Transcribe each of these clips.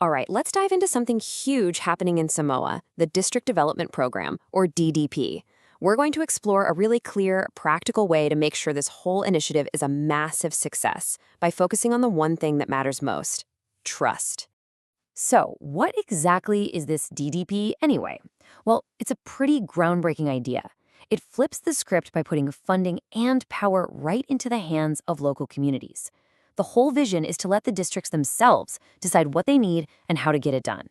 All right, let's dive into something huge happening in Samoa, the District Development Program, or DDP. We're going to explore a really clear, practical way to make sure this whole initiative is a massive success by focusing on the one thing that matters most: trust. So, what exactly is this DDP anyway? Well, it's a pretty groundbreaking idea. It flips the script by putting funding and power right into the hands of local communities. The whole vision is to let the districts themselves decide what they need and how to get it done.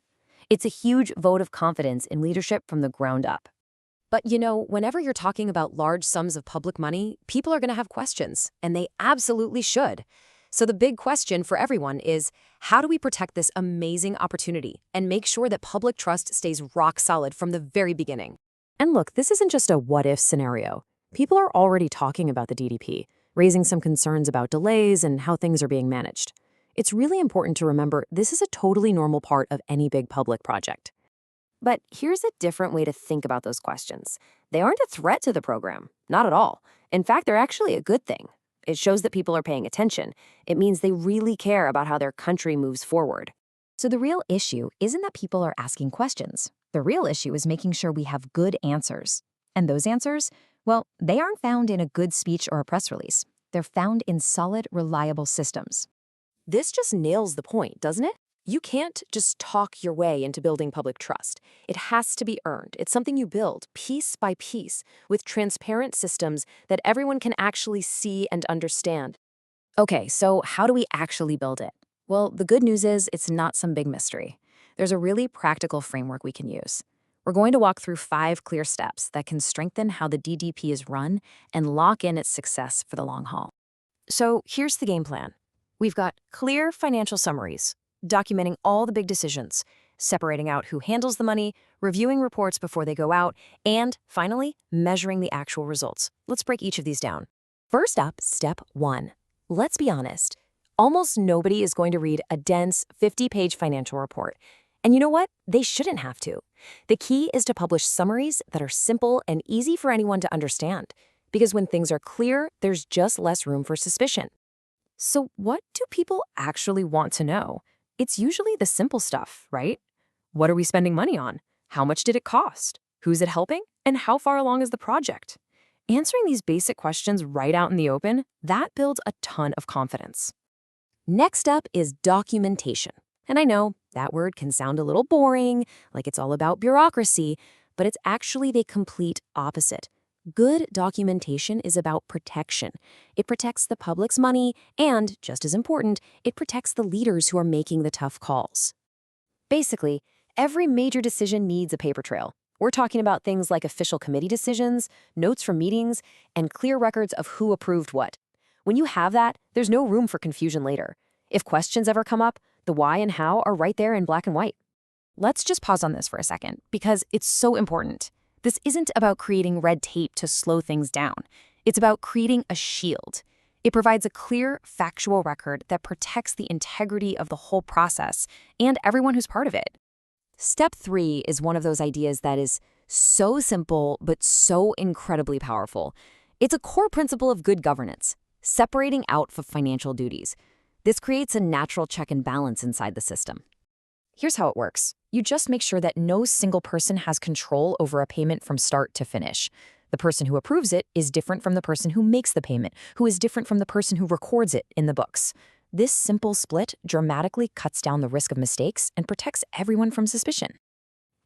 It's a huge vote of confidence in leadership from the ground up. But whenever you're talking about large sums of public money, people are going to have questions, and they absolutely should. So the big question for everyone is, how do we protect this amazing opportunity and make sure that public trust stays rock solid from the very beginning? And look, this isn't just a what-if scenario. People are already talking about the DDP, raising some concerns about delays and how things are being managed. It's really important to remember this is a totally normal part of any big public project. But here's a different way to think about those questions. They aren't a threat to the program, not at all. In fact, they're actually a good thing. It shows that people are paying attention. It means they really care about how their country moves forward. So the real issue isn't that people are asking questions. The real issue is making sure we have good answers. And those answers, well, they aren't found in a good speech or a press release. They're found in solid, reliable systems. This just nails the point, doesn't it? You can't just talk your way into building public trust. It has to be earned. It's something you build piece by piece with transparent systems that everyone can actually see and understand. Okay, so how do we actually build it? Well, the good news is it's not some big mystery. There's a really practical framework we can use. We're going to walk through 5 clear steps that can strengthen how the DDP is run and lock in its success for the long haul. So here's the game plan. We've got clear financial summaries, documenting all the big decisions, separating out who handles the money, reviewing reports before they go out, and finally, measuring the actual results. Let's break each of these down. First up, step 1. Let's be honest. Almost nobody is going to read a dense 50-page financial report. And you know what? They shouldn't have to. The key is to publish summaries that are simple and easy for anyone to understand. Because when things are clear, there's just less room for suspicion. So what do people actually want to know? It's usually the simple stuff, right? What are we spending money on? How much did it cost? Who's it helping? And how far along is the project? Answering these basic questions right out in the open, that builds a ton of confidence. Next up is documentation. And I know that word can sound a little boring, like it's all about bureaucracy, but it's actually the complete opposite. Good documentation is about protection. It protects the public's money, and, just as important, it protects the leaders who are making the tough calls. Basically, every major decision needs a paper trail. We're talking about things like official committee decisions, notes from meetings, and clear records of who approved what. When you have that, there's no room for confusion later. If questions ever come up, the why and how are right there in black and white. Let's just pause on this for a second, because it's so important. This isn't about creating red tape to slow things down. It's about creating a shield. It provides a clear, factual record that protects the integrity of the whole process and everyone who's part of it. Step 3 is one of those ideas that is so simple but so incredibly powerful. It's a core principle of good governance, separating out the financial duties. This creates a natural check and balance inside the system. Here's how it works. You just make sure that no single person has control over a payment from start to finish. The person who approves it is different from the person who makes the payment, who is different from the person who records it in the books. This simple split dramatically cuts down the risk of mistakes and protects everyone from suspicion.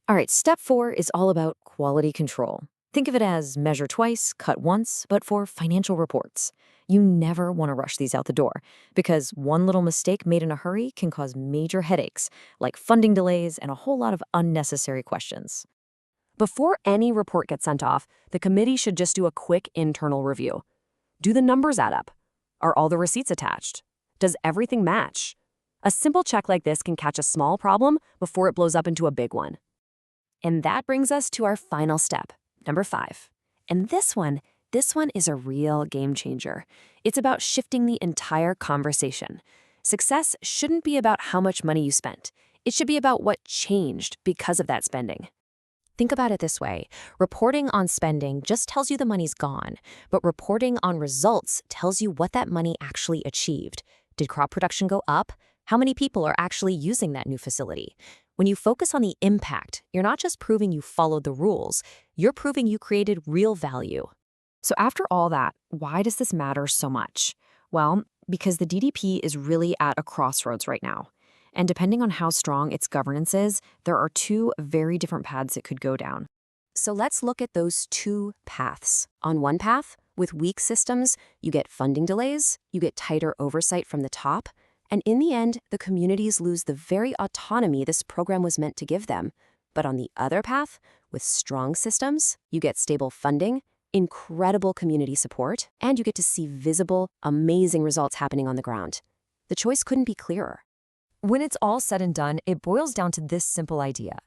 All right, step 4 is all about quality control. Think of it as measure twice, cut once, but for financial reports. You never want to rush these out the door, because one little mistake made in a hurry can cause major headaches, like funding delays and a whole lot of unnecessary questions. Before any report gets sent off, the committee should just do a quick internal review. Do the numbers add up? Are all the receipts attached? Does everything match? A simple check like this can catch a small problem before it blows up into a big one. And that brings us to our final step, number 5. And this one is a real game changer. It's about shifting the entire conversation. Success shouldn't be about how much money you spent. It should be about what changed because of that spending. Think about it this way. Reporting on spending just tells you the money's gone, but reporting on results tells you what that money actually achieved. Did crop production go up, How many people are actually using that new facility? When you focus on the impact, you're not just proving you followed the rules, you're proving you created real value. So after all that, why does this matter so much? Well, because the DDP is really at a crossroads right now. And depending on how strong its governance is, there are two very different paths it could go down. So let's look at those two paths. On one path, with weak systems, you get funding delays, you get tighter oversight from the top, and in the end, the communities lose the very autonomy this program was meant to give them. But on the other path, with strong systems, you get stable funding, incredible community support, and you get to see visible, amazing results happening on the ground. The choice couldn't be clearer. When it's all said and done, it boils down to this simple idea.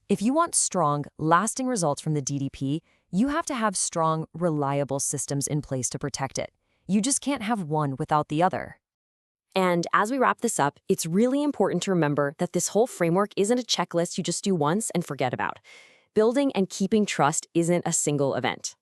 If you want strong, lasting results from the DDP, you have to have strong, reliable systems in place to protect it. You just can't have one without the other. And as we wrap this up, it's really important to remember that this whole framework isn't a checklist you just do once and forget about. Building and keeping trust isn't a single event.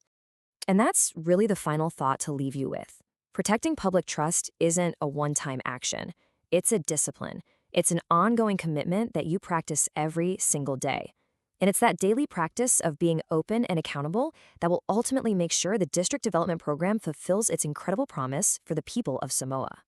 And that's really the final thought to leave you with. Protecting public trust isn't a one-time action. It's a discipline. It's an ongoing commitment that you practice every single day. And it's that daily practice of being open and accountable that will ultimately make sure the district development program fulfills its incredible promise for the people of Samoa.